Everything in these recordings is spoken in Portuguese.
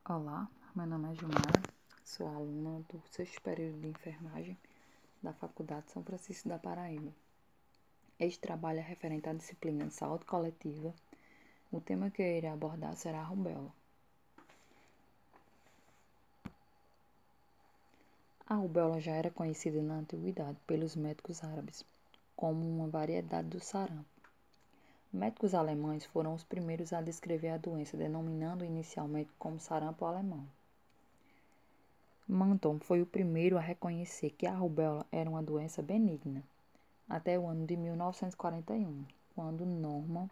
Olá, meu nome é Gilmara, sou aluna do sexto período de enfermagem da Faculdade São Francisco da Paraíba. Este trabalho é referente à disciplina de saúde coletiva. O tema que eu irei abordar será a rubéola. A rubéola já era conhecida na antiguidade pelos médicos árabes como uma variedade do sarampo. Médicos alemães foram os primeiros a descrever a doença, denominando inicialmente como sarampo alemão. Manton foi o primeiro a reconhecer que a rubéola era uma doença benigna, até o ano de 1941, quando Norman,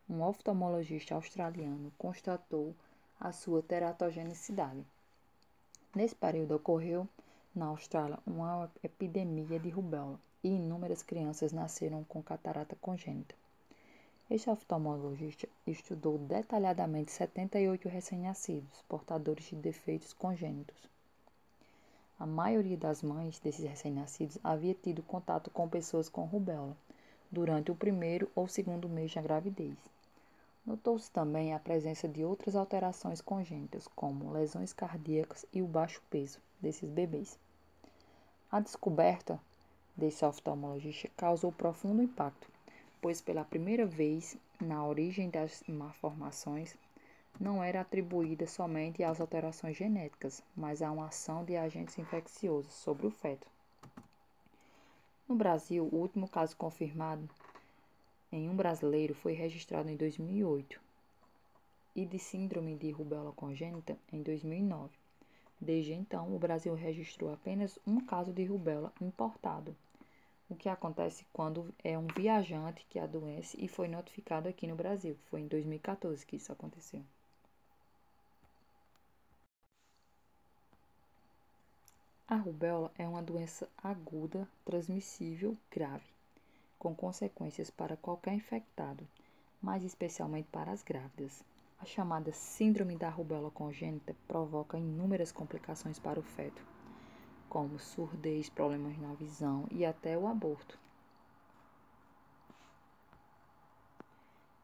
um oftalmologista australiano, constatou a sua teratogenicidade. Nesse período ocorreu, na Austrália, uma epidemia de rubéola e inúmeras crianças nasceram com catarata congênita. Este oftalmologista estudou detalhadamente 78 recém-nascidos, portadores de defeitos congênitos. A maioria das mães desses recém-nascidos havia tido contato com pessoas com rubéola durante o primeiro ou segundo mês da gravidez. Notou-se também a presença de outras alterações congênitas, como lesões cardíacas e o baixo peso desses bebês. A descoberta desse oftalmologista causou profundo impacto, pois pela primeira vez na origem das malformações não era atribuída somente às alterações genéticas, mas a uma ação de agentes infecciosos sobre o feto. No Brasil, o último caso confirmado em um brasileiro foi registrado em 2008 e de síndrome de rubéola congênita em 2009. Desde então, o Brasil registrou apenas um caso de rubéola importado, o que acontece quando é um viajante que adoece e foi notificado aqui no Brasil. Foi em 2014 que isso aconteceu. A rubéola é uma doença aguda, transmissível, grave, com consequências para qualquer infectado, mas especialmente para as grávidas. A chamada síndrome da rubéola congênita provoca inúmeras complicações para o feto, como surdez, problemas na visão e até o aborto.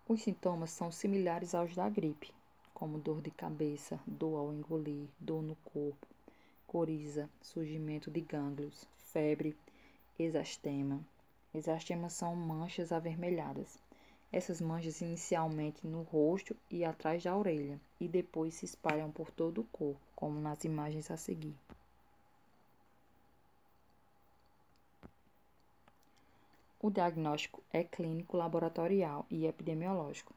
Os sintomas são similares aos da gripe, como dor de cabeça, dor ao engolir, dor no corpo, coriza, surgimento de gânglios, febre, exastema. Exastemas são manchas avermelhadas. Essas manchas inicialmente no rosto e atrás da orelha e depois se espalham por todo o corpo, como nas imagens a seguir. O diagnóstico é clínico, laboratorial e epidemiológico.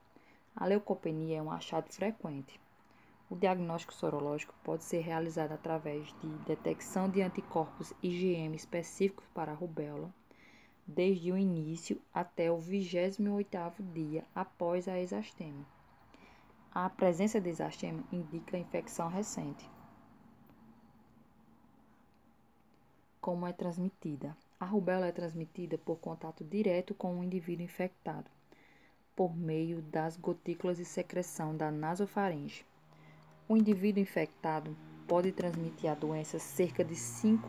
A leucopenia é um achado frequente. O diagnóstico sorológico pode ser realizado através de detecção de anticorpos IgM específicos para a rubéola, desde o início até o 28º dia após a exastema. A presença de exastema indica infecção recente. Como é transmitida? A rubéola é transmitida por contato direto com o indivíduo infectado, por meio das gotículas de secreção da nasofaringe. O indivíduo infectado pode transmitir a doença cerca de 5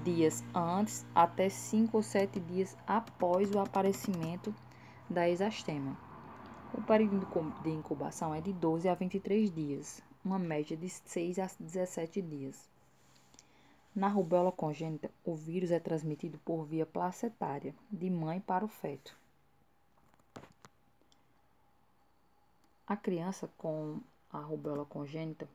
dias antes até 5 ou 7 dias após o aparecimento da exastema. O período de incubação é de 12 a 23 dias, uma média de 6 a 17 dias. Na rubéola congênita, o vírus é transmitido por via placentária, de mãe para o feto. A criança com a rubéola congênita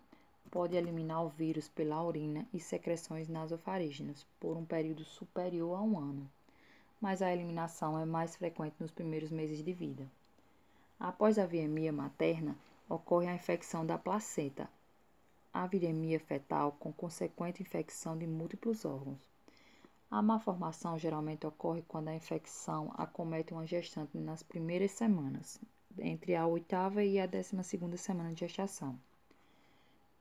pode eliminar o vírus pela urina e secreções nasofarígenas por um período superior a um ano, mas a eliminação é mais frequente nos primeiros meses de vida. Após a viremia materna, ocorre a infecção da placenta, a viremia fetal com consequente infecção de múltiplos órgãos. A malformação geralmente ocorre quando a infecção acomete uma gestante nas primeiras semanas, entre a 8ª e a 12ª semana de gestação.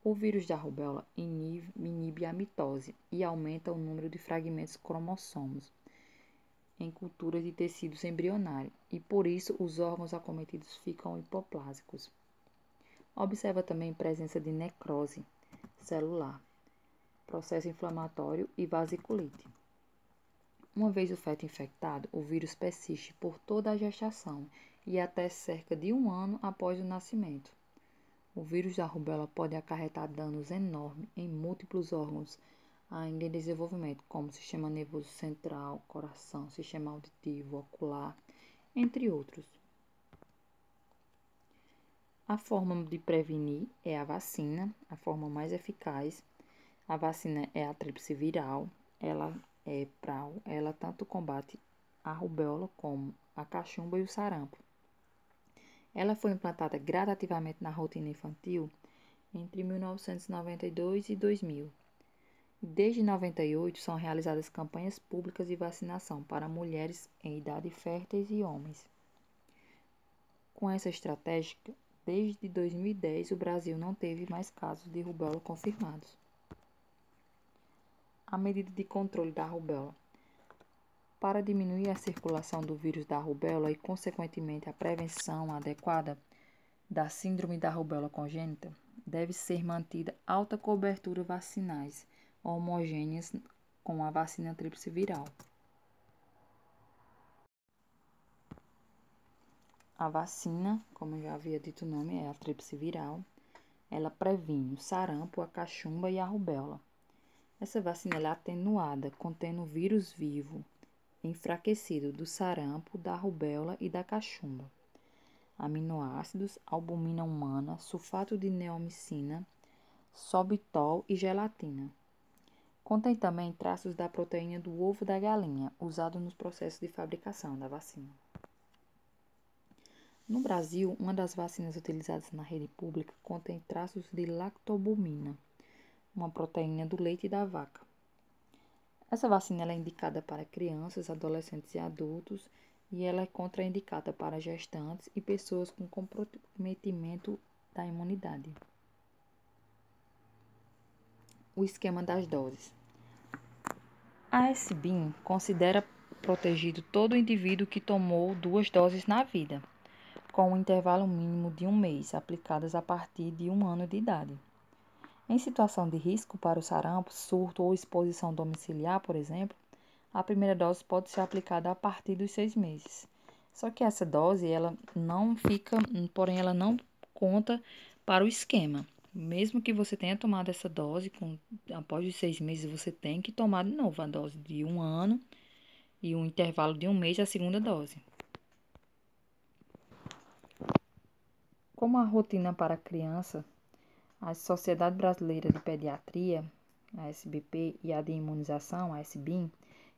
O vírus da rubéola inibe a mitose e aumenta o número de fragmentos cromossomos em culturas de tecidos embrionários e, por isso, os órgãos acometidos ficam hipoplásicos. Observa também presença de necrose celular, processo inflamatório e vasiculite. Uma vez o feto infectado, o vírus persiste por toda a gestação e até cerca de um ano após o nascimento. O vírus da rubéola pode acarretar danos enormes em múltiplos órgãos ainda em desenvolvimento, como sistema nervoso central, coração, sistema auditivo, ocular, entre outros. A forma de prevenir é a vacina, a forma mais eficaz. A vacina é a tríplice viral, ela tanto combate a rubéola como a cachumba e o sarampo. Ela foi implantada gradativamente na rotina infantil entre 1992 e 2000. Desde 98 são realizadas campanhas públicas de vacinação para mulheres em idade férteis e homens. Com essa estratégia, desde 2010 o Brasil não teve mais casos de rubéola confirmados. A medida de controle da rubéola. Para diminuir a circulação do vírus da rubéola e, consequentemente, a prevenção adequada da síndrome da rubéola congênita, deve ser mantida alta cobertura vacinais homogêneas com a vacina tríplice viral. A vacina, como eu já havia dito o nome, é a tríplice viral. Ela previne o sarampo, a cachumba e a rubéola. Essa vacina é atenuada, contendo vírus vivo, enfraquecido do sarampo, da rubéola e da cachumba. Aminoácidos, albumina humana, sulfato de neomicina, sorbitol e gelatina. Contém também traços da proteína do ovo da galinha, usado nos processos de fabricação da vacina. No Brasil, uma das vacinas utilizadas na rede pública contém traços de lactobumina, uma proteína do leite da vaca. Essa vacina é indicada para crianças, adolescentes e adultos e ela é contraindicada para gestantes e pessoas com comprometimento da imunidade. O esquema das doses. A SBIM considera protegido todo indivíduo que tomou 2 doses na vida, com um intervalo mínimo de 1 mês, aplicadas a partir de 1 ano de idade. Em situação de risco para o sarampo, surto ou exposição domiciliar, por exemplo, a primeira dose pode ser aplicada a partir dos 6 meses. Só que essa dose, porém ela não conta para o esquema. Mesmo que você tenha tomado essa dose, após os 6 meses você tem que tomar de novo a dose de 1 ano e um intervalo de 1 mês a segunda dose. Como a rotina para a criança, a Sociedade Brasileira de Pediatria, a SBP, e a de Imunização, a SBIM,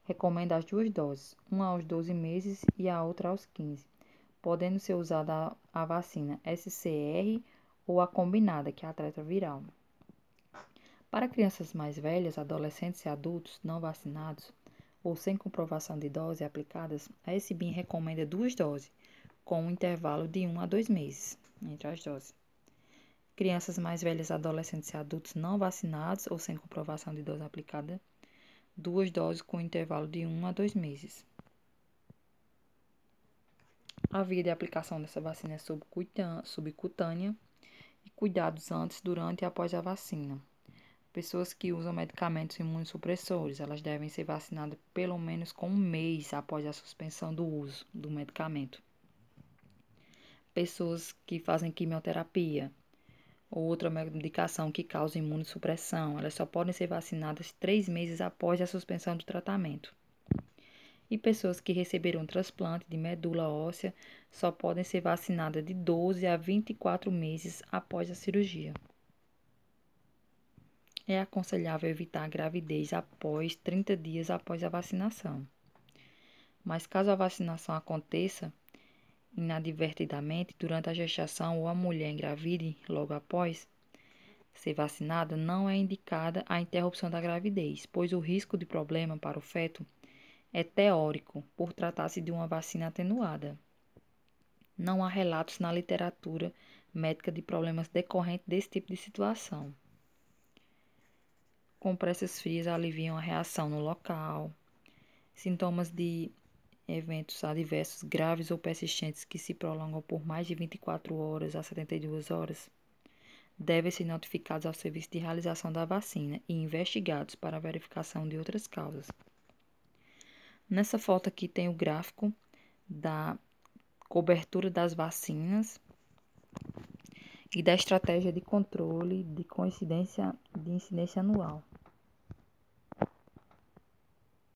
recomenda as 2 doses, uma aos 12 meses e a outra aos 15, podendo ser usada a vacina SCR ou a combinada, que é a tetraviral. Para crianças mais velhas, adolescentes e adultos não vacinados ou sem comprovação de dose aplicadas, a SBIM recomenda 2 doses, com um intervalo de 1 a 2 meses entre as doses. Crianças mais velhas, adolescentes e adultos não vacinados ou sem comprovação de dose aplicada, 2 doses com intervalo de 1 a 2 meses. A via de aplicação dessa vacina é subcutânea e cuidados antes, durante e após a vacina. Pessoas que usam medicamentos imunossupressores, elas devem ser vacinadas pelo menos com 1 mês após a suspensão do uso do medicamento. Pessoas que fazem quimioterapia ou outra medicação que causa imunossupressão, elas só podem ser vacinadas 3 meses após a suspensão do tratamento. E pessoas que receberam transplante de medula óssea só podem ser vacinadas de 12 a 24 meses após a cirurgia. É aconselhável evitar a gravidez após 30 dias após a vacinação. Mas caso a vacinação aconteça inadvertidamente durante a gestação ou a mulher engravide logo após ser vacinada, não é indicada a interrupção da gravidez, pois o risco de problema para o feto é teórico, por tratar-se de uma vacina atenuada. Não há relatos na literatura médica de problemas decorrentes desse tipo de situação. Compressas frias aliviam a reação no local. Sintomas de eventos adversos graves ou persistentes que se prolongam por mais de 24 horas a 72 horas devem ser notificados ao serviço de realização da vacina e investigados para a verificação de outras causas. Nessa foto aqui tem o gráfico da cobertura das vacinas, e da estratégia de controle de incidência anual.